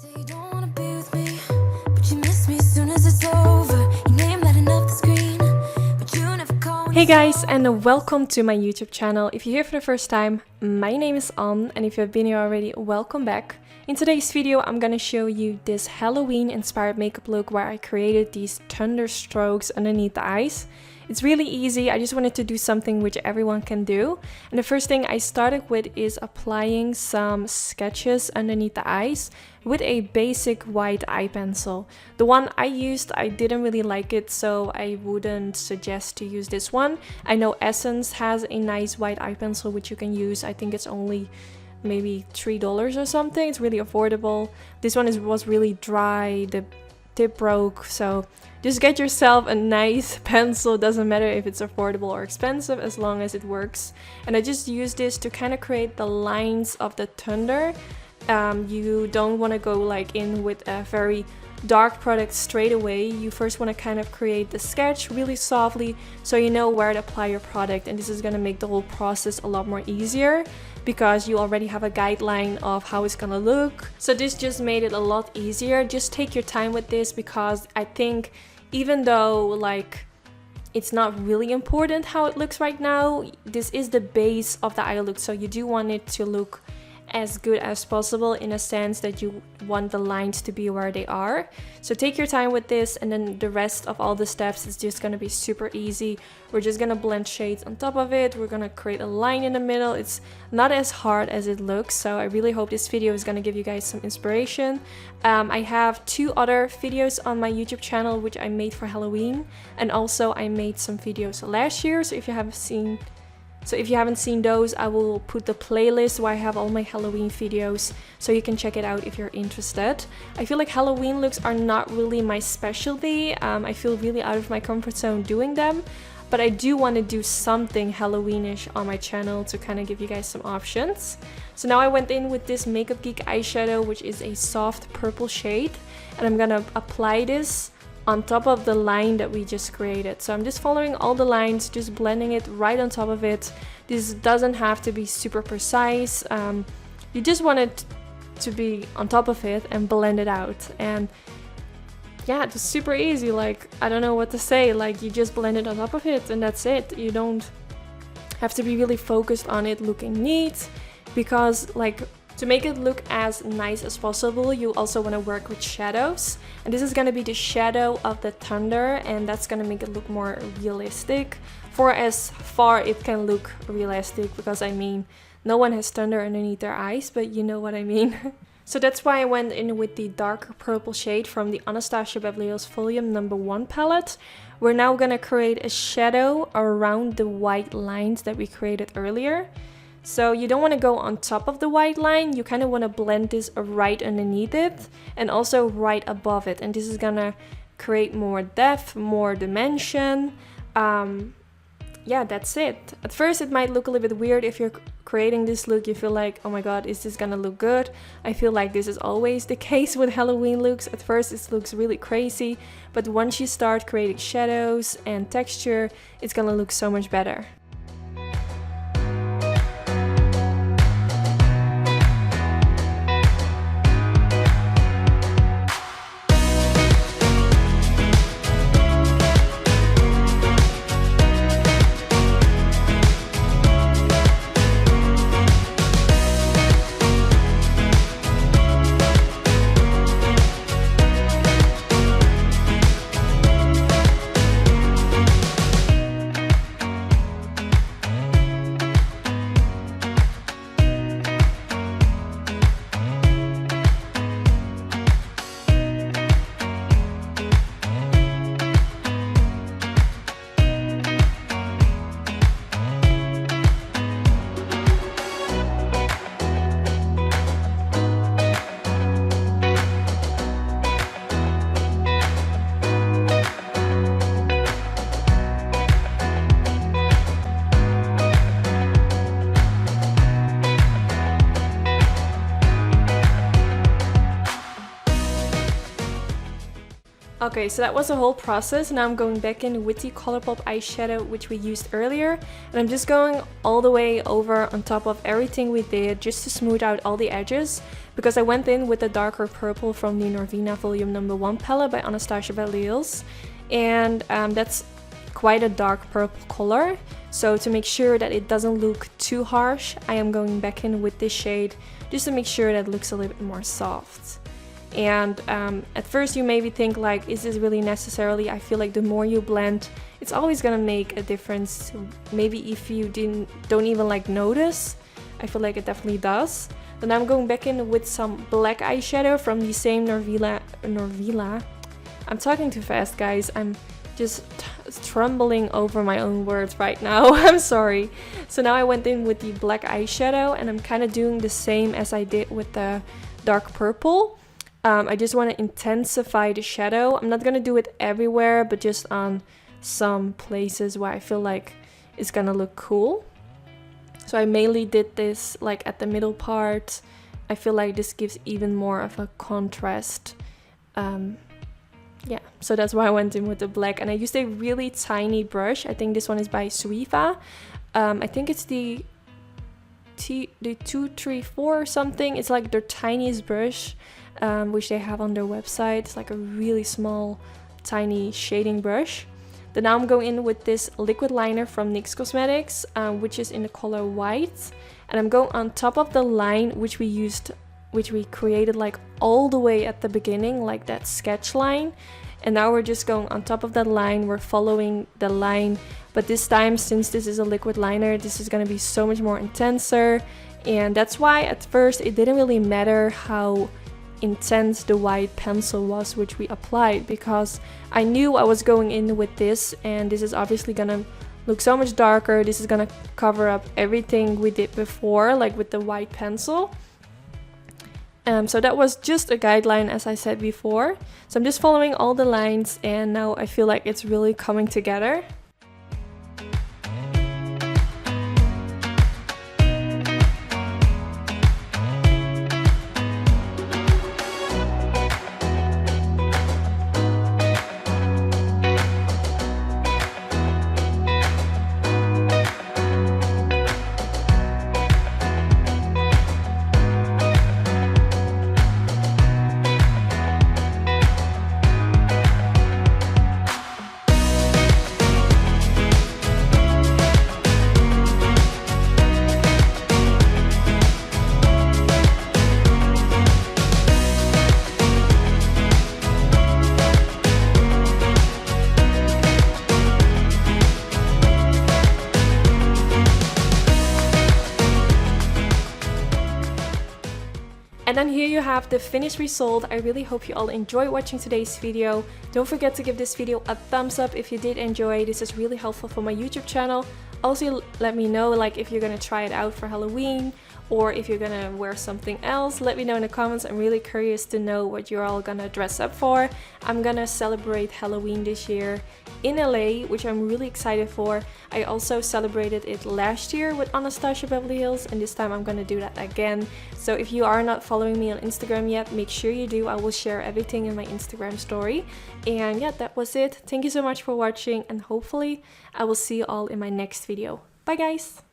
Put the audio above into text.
Say you don't wanna be with me, but you miss me as soon as it's over. Your name lighting up the screen, but you never call when Hey it's guys, and welcome to my YouTube channel. If you're here for the first time, my name is Anne, and if you've been here already, welcome back. In today's video, I'm gonna show you this Halloween inspired makeup look where I created these thunder strokes underneath the eyes. It's really easy. I just wanted to do something which everyone can do. And the first thing I started with is applying some sketches underneath the eyes with a basic white eye pencil. The one I used, I didn't really like it, so I wouldn't suggest to use this one. I know Essence has a nice white eye pencil which you can use. I think it's only maybe $3 or something. It's really affordable. This one was really dry. The tip broke, so just get yourself a nice pencil. Doesn't matter if it's affordable or expensive as long as it works. And I just use this to kind of create the lines of the thunder. You don't want to go like in with a very dark product straight away. You first want to kind of create the sketch really softly so you know where to apply your product, and this is going to make the whole process a lot more easier because you already have a guideline of how it's gonna look. So this just made it a lot easier. Just take your time with this because I think even though like it's not really important how it looks right now, this is the base of the eye look, so you do want it to look as good as possible in a sense that you want the lines to be where they are. So take your time with this, and then the rest of all the steps is just gonna be super easy. We're just gonna blend shades on top of it. We're gonna create a line in the middle. It's not as hard as it looks, so I really hope this video is gonna give you guys some inspiration. I have 2 other videos on my YouTube channel which I made for Halloween, and also I made some videos last year, so if you haven't seen those, I will put the playlist where I have all my Halloween videos, so you can check it out if you're interested. I feel like Halloween looks are not really my specialty. I feel really out of my comfort zone doing them, but I do want to do something Halloweenish on my channel to kind of give you guys some options. So now I went in with this Makeupgeek eyeshadow, which is a soft purple shade, and I'm gonna apply this on top of the line that we just created. So I'm just following all the lines, just blending it right on top of it. This doesn't have to be super precise. You just want it to be on top of it and blend it out. And yeah, it's super easy. Like, I don't know what to say. Like, you just blend it on top of it and that's it. You don't have to be really focused on it looking neat, because like, to make it look as nice as possible, you also want to work with shadows. And this is going to be the shadow of the thunder, and that's going to make it look more realistic. For as far it can look realistic, because I mean, no one has thunder underneath their eyes, but you know what I mean. So that's why I went in with the darker purple shade from the Anastasia Beverly Volume No. 1 palette. We're now going to create a shadow around the white lines that we created earlier. So you don't want to go on top of the white line, you kind of want to blend this right underneath it and also right above it. And this is gonna create more depth, more dimension. Yeah, that's it. At first it might look a little bit weird if you're creating this look. You feel like, oh my god, is this gonna look good? I feel like this is always the case with Halloween looks. At first it looks really crazy, but once you start creating shadows and texture, it's gonna look so much better. Okay, so that was the whole process. Now I'm going back in with the Colourpop eyeshadow which we used earlier, and I'm just going all the way over on top of everything we did just to smooth out all the edges, because I went in with the darker purple from the Norvina Volume Number 1 palette by Anastasia Beverly, and that's quite a dark purple color. So to make sure that it doesn't look too harsh, I am going back in with this shade just to make sure that it looks a little bit more soft. And at first you maybe think like, is this really necessarily? I feel like the more you blend, it's always gonna make a difference. Maybe if you don't even like notice, I feel like it definitely does. Then I'm going back in with some black eyeshadow from the same Norvina. I'm talking too fast, guys. I'm just trembling over my own words right now. I'm sorry. So now I went in with the black eyeshadow, and I'm kind of doing the same as I did with the dark purple. I just want to intensify the shadow. I'm not gonna do it everywhere, but just on some places where I feel like it's gonna look cool. So I mainly did this like at the middle part. I feel like this gives even more of a contrast. Yeah, so that's why I went in with the black, and I used a really tiny brush. I think this one is by Suiva. I think it's the 234 or something. It's like their tiniest brush, which they have on their website. It's like a really small, tiny shading brush. Then now I'm going in with this liquid liner from NYX Cosmetics, which is in the color white. And I'm going on top of the line which we created like all the way at the beginning, like that sketch line. And now we're just going on top of that line. We're following the line, but this time, since this is a liquid liner, this is going to be so much more intenser. And that's why at first it didn't really matter how intense the white pencil was which we applied, because I knew I was going in with this, and this is obviously gonna look so much darker. This is gonna cover up everything we did before, like with the white pencil. So that was just a guideline, as I said before. So I'm just following all the lines, and now I feel like it's really coming together. And then here you have the finished result. I really hope you all enjoyed watching today's video. Don't forget to give this video a thumbs up if you did enjoy. This is really helpful for my YouTube channel. Also, let me know like if you're gonna try it out for Halloween, or if you're gonna wear something else. Let me know in the comments. I'm really curious to know what you're all gonna dress up for. I'm gonna celebrate Halloween this year in LA, which I'm really excited for. I also celebrated it last year with Anastasia Beverly Hills, and this time I'm gonna do that again. So if you are not following me on Instagram yet, make sure you do. I will share everything in my Instagram story. And yeah, that was it. Thank you so much for watching, and hopefully I will see you all in my next video. Bye guys!